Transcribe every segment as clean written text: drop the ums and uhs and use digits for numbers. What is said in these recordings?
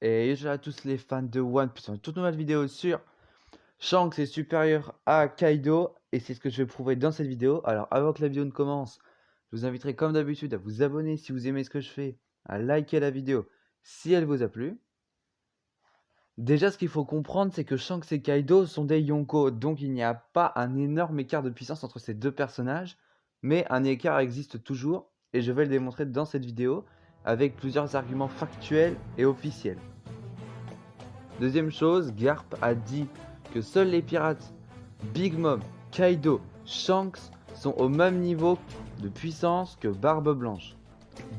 Et bonjour à tous les fans de One Piece, une toute nouvelle vidéo sur Shanks est supérieur à Kaido et c'est ce que je vais prouver dans cette vidéo. Alors avant que la vidéo ne commence, je vous inviterai comme d'habitude à vous abonner si vous aimez ce que je fais, à liker la vidéo si elle vous a plu. Déjà ce qu'il faut comprendre c'est que Shanks et Kaido sont des Yonko, donc il n'y a pas un énorme écart de puissance entre ces deux personnages, mais un écart existe toujours et je vais le démontrer dans cette vidéo avec plusieurs arguments factuels et officiels. Deuxième chose, Garp a dit que seuls les pirates Big Mom, Kaido, Shanks sont au même niveau de puissance que Barbe Blanche.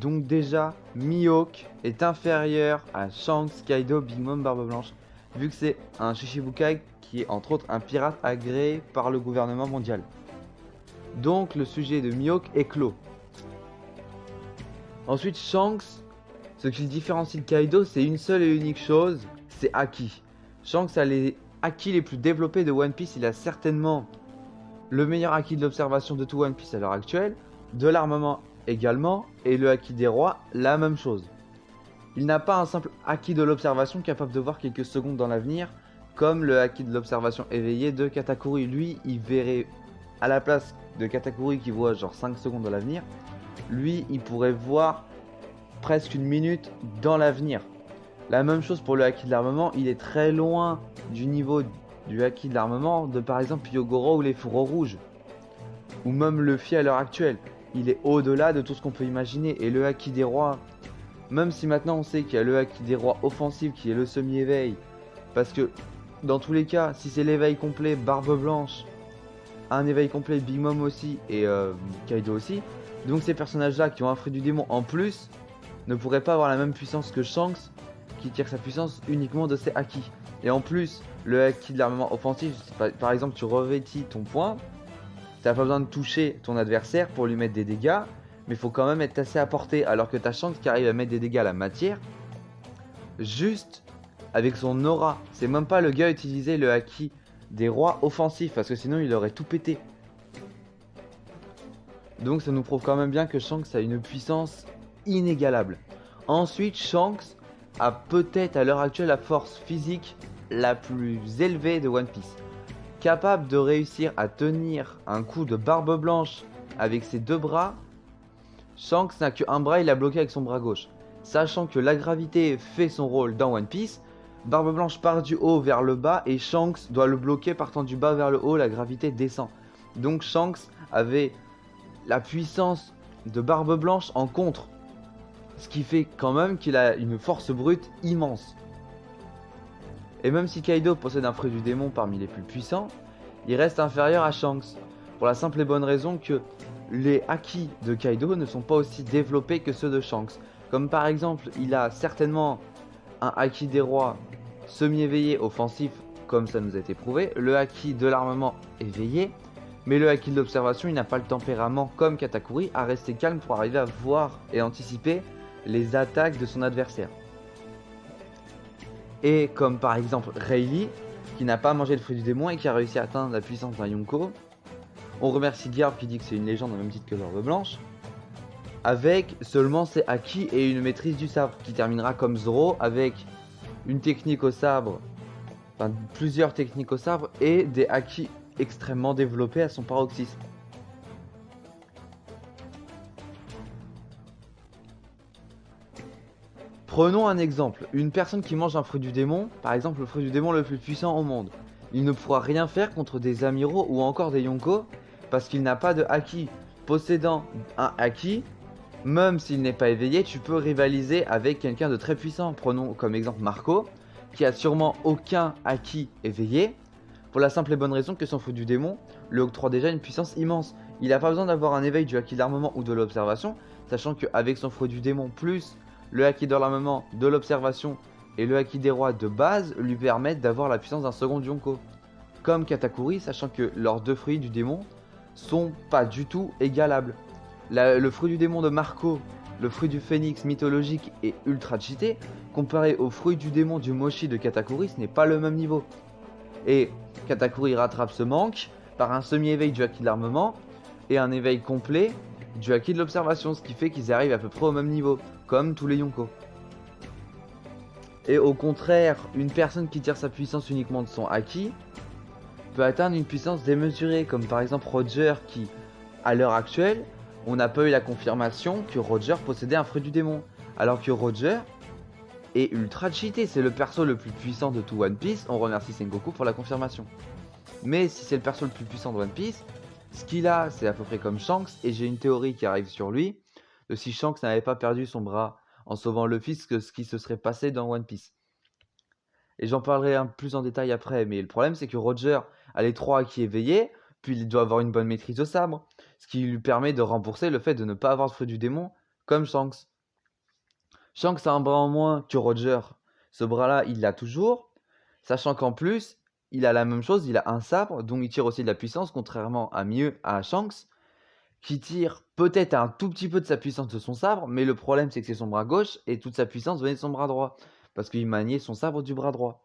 Donc déjà, Mihawk est inférieur à Shanks, Kaido, Big Mom, Barbe Blanche, vu que c'est un Shichibukai qui est entre autres un pirate agréé par le gouvernement mondial. Donc le sujet de Mihawk est clos. Ensuite, Shanks, ce qui le différencie de Kaido, c'est une seule et unique chose, c'est Haki. Shanks a les Haki les plus développés de One Piece, il a certainement le meilleur Haki de l'observation de tout One Piece à l'heure actuelle, de l'armement également, et le Haki des rois, la même chose. Il n'a pas un simple Haki de l'observation capable de voir quelques secondes dans l'avenir, comme le Haki de l'observation éveillé de Katakuri. Lui, il verrait, à la place de Katakuri qui voit genre 5 secondes dans l'avenir, lui, il pourrait voir presque une minute dans l'avenir. La même chose pour le Haki de l'armement, il est très loin du niveau du Haki de l'armement de par exemple Hyogoro ou les fourreaux rouges. Ou même Luffy à l'heure actuelle. Il est au-delà de tout ce qu'on peut imaginer. Et le Haki des rois, même si maintenant on sait qu'il y a le Haki des rois offensif qui est le semi-éveil, parce que dans tous les cas, si c'est l'éveil complet, Barbe Blanche, un éveil complet, Big Mom aussi et Kaido aussi, donc ces personnages-là qui ont un fruit du démon en plus, ne pourraient pas avoir la même puissance que Shanks, qui tire sa puissance uniquement de ses Haki. Et en plus, le Haki de l'armement offensif, par exemple tu revêtis ton poing, t'as pas besoin de toucher ton adversaire pour lui mettre des dégâts, mais il faut quand même être assez à portée, alors que t'as Shanks qui arrive à mettre des dégâts à la matière, juste avec son aura. C'est même pas le gars utiliser le Haki des rois offensifs, parce que sinon il aurait tout pété. Donc ça nous prouve quand même bien que Shanks a une puissance inégalable. Ensuite, Shanks a peut-être à l'heure actuelle la force physique la plus élevée de One Piece. Capable de réussir à tenir un coup de Barbe Blanche avec ses deux bras, Shanks n'a qu'un bras, il l'a bloqué avec son bras gauche. Sachant que la gravité fait son rôle dans One Piece, Barbe Blanche part du haut vers le bas et Shanks doit le bloquer partant du bas vers le haut, la gravité descend. Donc Shanks avait la puissance de Barbe Blanche en contre. Ce qui fait quand même qu'il a une force brute immense. Et même si Kaido possède un fruit du démon parmi les plus puissants, il reste inférieur à Shanks. Pour la simple et bonne raison que les Haki de Kaido ne sont pas aussi développés que ceux de Shanks. Comme par exemple, il a certainement un Haki des rois semi-éveillé offensif, comme ça nous a été prouvé, le Haki de l'armement éveillé, mais le Haki de l'observation, il n'a pas le tempérament comme Katakuri à rester calme pour arriver à voir et anticiper les attaques de son adversaire. Et comme par exemple Rayleigh, qui n'a pas mangé le fruit du démon et qui a réussi à atteindre la puissance d'un Yonko. On remercie Garp qui dit que c'est une légende au même titre que Barbe Blanche. Avec seulement ses Haki et une maîtrise du sabre, qui terminera comme Zoro avec une technique au sabre, enfin plusieurs techniques au sabre et des Haki extrêmement développés à son paroxysme. Prenons un exemple, une personne qui mange un fruit du démon, par exemple le fruit du démon le plus puissant au monde. Il ne pourra rien faire contre des amiraux ou encore des Yonko parce qu'il n'a pas de Haki. Possédant un Haki, même s'il n'est pas éveillé, tu peux rivaliser avec quelqu'un de très puissant. Prenons comme exemple Marco, qui a sûrement aucun Haki éveillé, pour la simple et bonne raison que son fruit du démon lui octroie déjà une puissance immense. Il n'a pas besoin d'avoir un éveil du Haki de l'armement ou de l'observation, sachant qu'avec son fruit du démon plus le Haki de l'armement, de l'observation et le Haki des rois de base lui permettent d'avoir la puissance d'un second Yonko. Comme Katakuri, sachant que leurs deux fruits du démon sont pas du tout égalables. Le fruit du démon de Marco, le fruit du phénix mythologique est ultra cheaté, comparé au fruit du démon du Moshi de Katakuri, ce n'est pas le même niveau. Et Katakuri rattrape ce manque par un semi-éveil du Haki de l'armement et un éveil complet du Haki de l'observation, ce qui fait qu'ils arrivent à peu près au même niveau, comme tous les Yonko. Et au contraire, une personne qui tire sa puissance uniquement de son haki peut atteindre une puissance démesurée, comme par exemple Roger qui, à l'heure actuelle, on n'a pas eu la confirmation que Roger possédait un fruit du démon. Alors que Roger est ultra cheaté, c'est le perso le plus puissant de tout One Piece, on remercie Sengoku pour la confirmation. Mais si c'est le perso le plus puissant de One Piece, ce qu'il a, c'est à peu près comme Shanks, et j'ai une théorie qui arrive sur lui, de si Shanks n'avait pas perdu son bras en sauvant Luffy, ce qui se serait passé dans One Piece. Et j'en parlerai un peu plus en détail après, mais le problème c'est que Roger a les 3 haki éveillés, puis il doit avoir une bonne maîtrise au sabre, ce qui lui permet de rembourser le fait de ne pas avoir de fruit du démon, comme Shanks. Shanks a un bras en moins que Roger, ce bras-là il l'a toujours, sachant qu'en plus, il a la même chose, il a un sabre, dont il tire aussi de la puissance, contrairement à Shanks, qui tire peut-être un tout petit peu de sa puissance de son sabre, mais le problème c'est que c'est son bras gauche, et toute sa puissance venait de son bras droit, parce qu'il maniait son sabre du bras droit.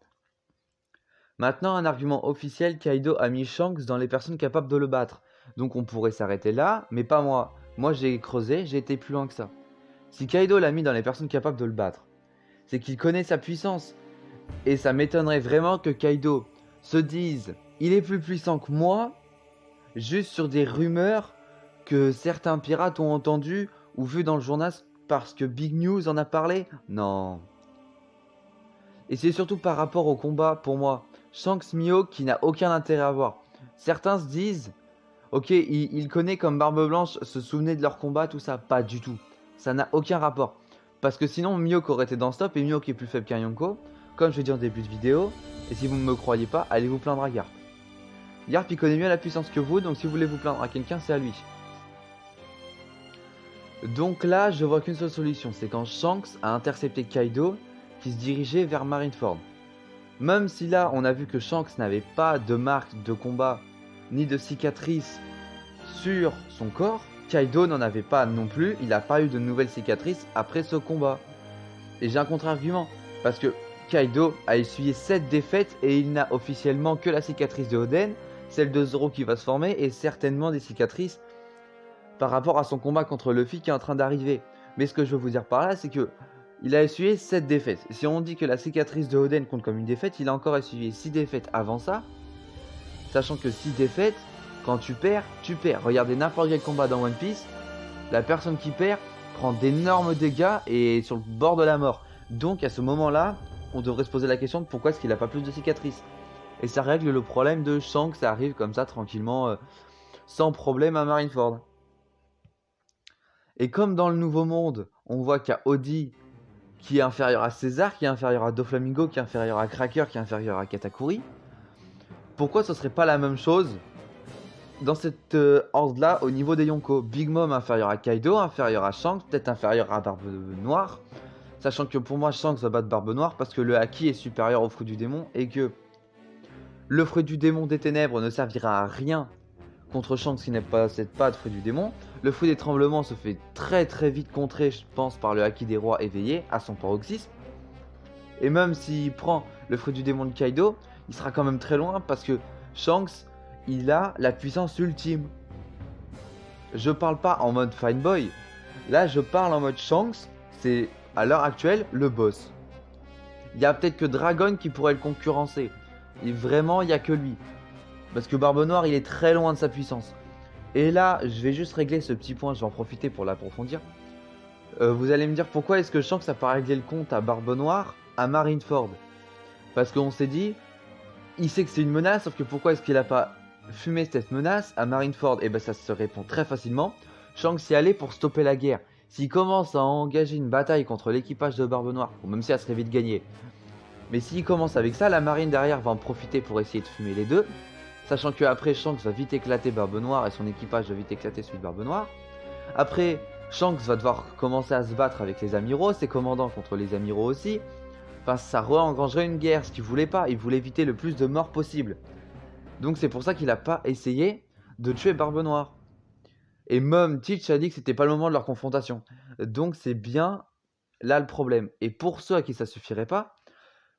Maintenant, un argument officiel, Kaido a mis Shanks dans les personnes capables de le battre. Donc on pourrait s'arrêter là, mais pas moi. Moi j'ai creusé, j'ai été plus loin que ça. Si Kaido l'a mis dans les personnes capables de le battre, c'est qu'il connaît sa puissance. Et ça m'étonnerait vraiment que Kaido se dise « Il est plus puissant que moi » juste sur des rumeurs que certains pirates ont entendues ou vues dans le journal parce que Big News en a parlé. Non. Et c'est surtout par rapport au combat, pour moi, Shanks Mihawk qui n'a aucun intérêt à voir. Certains se disent, ok, il connaît comme Barbe Blanche, se souvenait de leur combat, tout ça. Pas du tout. Ça n'a aucun rapport. Parce que sinon, Mihawk aurait été dans Stop et Mihawk est plus faible qu'un Yonko, comme je l'ai dit en début de vidéo. Et si vous ne me croyez pas, allez vous plaindre à Garp. Garp il connaît mieux la puissance que vous, donc si vous voulez vous plaindre à quelqu'un, c'est à lui. Donc là, je vois qu'une seule solution, c'est quand Shanks a intercepté Kaido qui se dirigeait vers Marineford. Même si là, on a vu que Shanks n'avait pas de marque de combat ni de cicatrices sur son corps, Kaido n'en avait pas non plus, il n'a pas eu de nouvelles cicatrices après ce combat. Et j'ai un contre-argument, parce que Kaido a essuyé 7 défaites et il n'a officiellement que la cicatrice de Oden, celle de Zoro qui va se former et certainement des cicatrices par rapport à son combat contre Luffy qui est en train d'arriver. Mais ce que je veux vous dire par là, c'est que il a essuyé 7 défaites. Si on dit que la cicatrice de Oden compte comme une défaite, il a encore essuyé 6 défaites avant ça. Sachant que 6 défaites, quand tu perds, tu perds. Regardez n'importe quel combat dans One Piece, la personne qui perd prend d'énormes dégâts et est sur le bord de la mort. Donc à ce moment-là, on devrait se poser la question de pourquoi est-ce qu'il n'a pas plus de cicatrices. Et ça règle le problème de Shanks, ça arrive comme ça tranquillement, sans problème à Marineford. Et comme dans le Nouveau Monde, on voit qu'il y a Odi qui est inférieur à César, qui est inférieur à Doflamingo, qui est inférieur à Cracker, qui est inférieur à Katakuri, pourquoi ce serait pas la même chose dans cette horde-là au niveau des Yonko? Big Mom inférieur à Kaido, inférieur à Shanks, peut-être inférieur à Barbe Noire, sachant que pour moi Shanks va battre Barbe Noire parce que le Haki est supérieur au fruit du démon et que le fruit du démon des ténèbres ne servira à rien contre Shanks qui n'a pas cette patte fruit du démon. Le fruit des tremblements se fait très vite contrer, je pense, par le Haki des rois éveillé à son paroxysme. Et même s'il prend le fruit du démon de Kaido, il sera quand même très loin parce que Shanks, il a la puissance ultime. Je parle pas en mode fine boy. Là, je parle en mode Shanks, c'est à l'heure actuelle le boss. Il y a peut-être que Dragon qui pourrait le concurrencer. Et vraiment, il n'y a que lui. Parce que Barbe Noire, il est très loin de sa puissance. Et là, je vais juste régler ce petit point, je vais en profiter pour l'approfondir. Vous allez me dire pourquoi est-ce que Shanks n'a pas réglé le compte à Barbe Noire, à Marineford? Parce qu'on s'est dit, il sait que c'est une menace, sauf que pourquoi est-ce qu'il n'a pas fumé cette menace à Marineford? Et ben ça se répond très facilement. Shanks y allait pour stopper la guerre. S'il commence à engager une bataille contre l'équipage de Barbe Noire, bon, même si elle serait vite gagnée, mais s'il commence avec ça, la marine derrière va en profiter pour essayer de fumer les deux. Sachant qu'après, Shanks va vite éclater Barbe Noire et son équipage va vite éclater celui de Barbe Noire. Après, Shanks va devoir commencer à se battre avec les amiraux, ses commandants contre les amiraux aussi. Enfin, ça re-engrangerait une guerre, ce qu'il voulait pas. Il voulait éviter le plus de morts possible. Donc c'est pour ça qu'il n'a pas essayé de tuer Barbe Noire. Et même Teach a dit que c'était pas le moment de leur confrontation. Donc c'est bien là le problème. Et pour ceux à qui ça suffirait pas,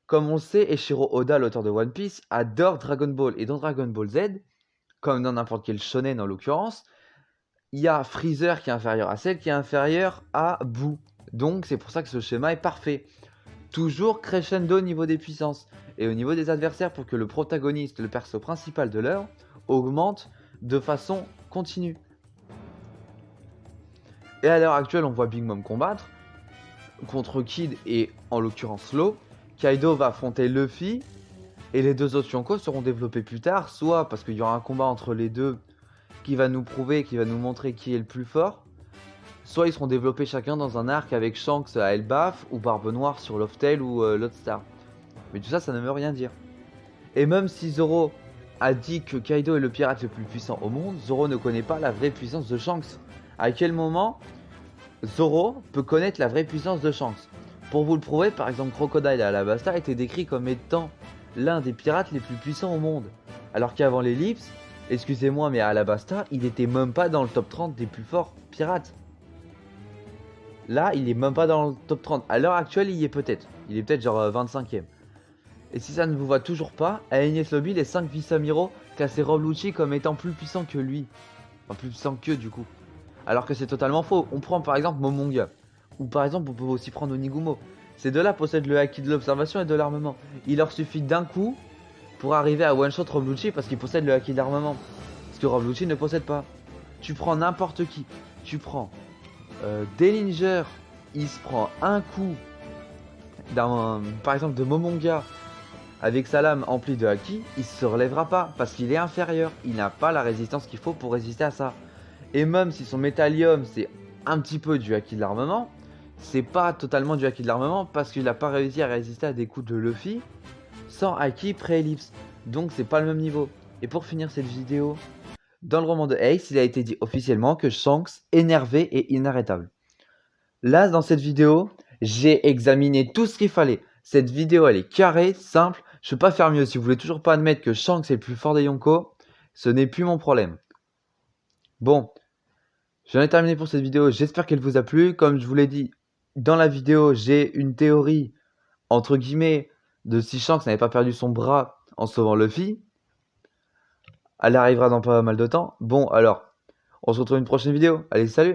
comme on le sait, Eiichiro Oda, l'auteur de One Piece, adore Dragon Ball. Et dans Dragon Ball Z, comme dans n'importe quel shonen en l'occurrence, il y a Freezer qui est inférieur à Cell, qui est inférieur à Boo. Donc c'est pour ça que ce schéma est parfait. toujours crescendo au niveau des puissances et au niveau des adversaires pour que le protagoniste, le perso principal de l'œuvre, augmente de façon continue. Et à l'heure actuelle, on voit Big Mom combattre contre Kid et en l'occurrence Law. Kaido va affronter Luffy et les deux autres Yonko seront développés plus tard, soit parce qu'il y aura un combat entre les deux qui va nous prouver, qui va nous montrer qui est le plus fort, soit ils seront développés chacun dans un arc avec Shanks à Elbaf ou Barbe Noire sur Loftail ou Lodestar. Mais tout ça, ça ne veut rien dire. Et même si Zoro a dit que Kaido est le pirate le plus puissant au monde, Zoro ne connaît pas la vraie puissance de Shanks. À quel moment Zoro peut connaître la vraie puissance de Shanks? Pour vous le prouver, par exemple, Crocodile à Alabasta a été décrit comme étant l'un des pirates les plus puissants au monde. Alors qu'avant l'ellipse, excusez-moi, mais à Alabasta, il était même pas dans le top 30 des plus forts pirates. Là, il est même pas dans le top 30. À l'heure actuelle, il y est peut-être. Il est peut-être genre 25ème. Et si ça ne vous va toujours pas, à Enies Lobby, les 5 vice-amiraux classaient Rob Lucci comme étant plus puissant que lui. Enfin, plus puissant que du coup. Alors que c'est totalement faux. On prend par exemple Momonga. Ou par exemple, on peut aussi prendre Onigumo. Ces deux-là possèdent le haki de l'observation et de l'armement. Il leur suffit d'un coup pour arriver à one-shot Rob Lucci parce qu'ils possèdent le haki de l'armement. Ce que Rob Lucci ne possède pas. Tu prends n'importe qui. Tu prends Dellinger. Il se prend un coup par exemple de Momonga avec sa lame emplie de haki, il se relèvera pas parce qu'il est inférieur. Il n'a pas la résistance qu'il faut pour résister à ça. Et même si son métallium c'est un petit peu du haki de l'armement, c'est pas totalement du haki de l'armement parce qu'il n'a pas réussi à résister à des coups de Luffy sans haki pré-ellipse. Donc c'est pas le même niveau. Et pour finir cette vidéo, dans le roman de Ace, il a été dit officiellement que Shanks énervé et inarrêtable. Là, dans cette vidéo, j'ai examiné tout ce qu'il fallait. Cette vidéo, elle est carrée, simple. Je peux pas faire mieux. Si vous voulez toujours pas admettre que Shanks est le plus fort des Yonko, ce n'est plus mon problème. Bon, j'en ai terminé pour cette vidéo. J'espère qu'elle vous a plu. Comme je vous l'ai dit dans la vidéo, j'ai une théorie, entre guillemets, de si Shanks n'avait pas perdu son bras en sauvant Luffy. Elle arrivera dans pas mal de temps. Bon, alors, on se retrouve une prochaine vidéo. Allez, salut!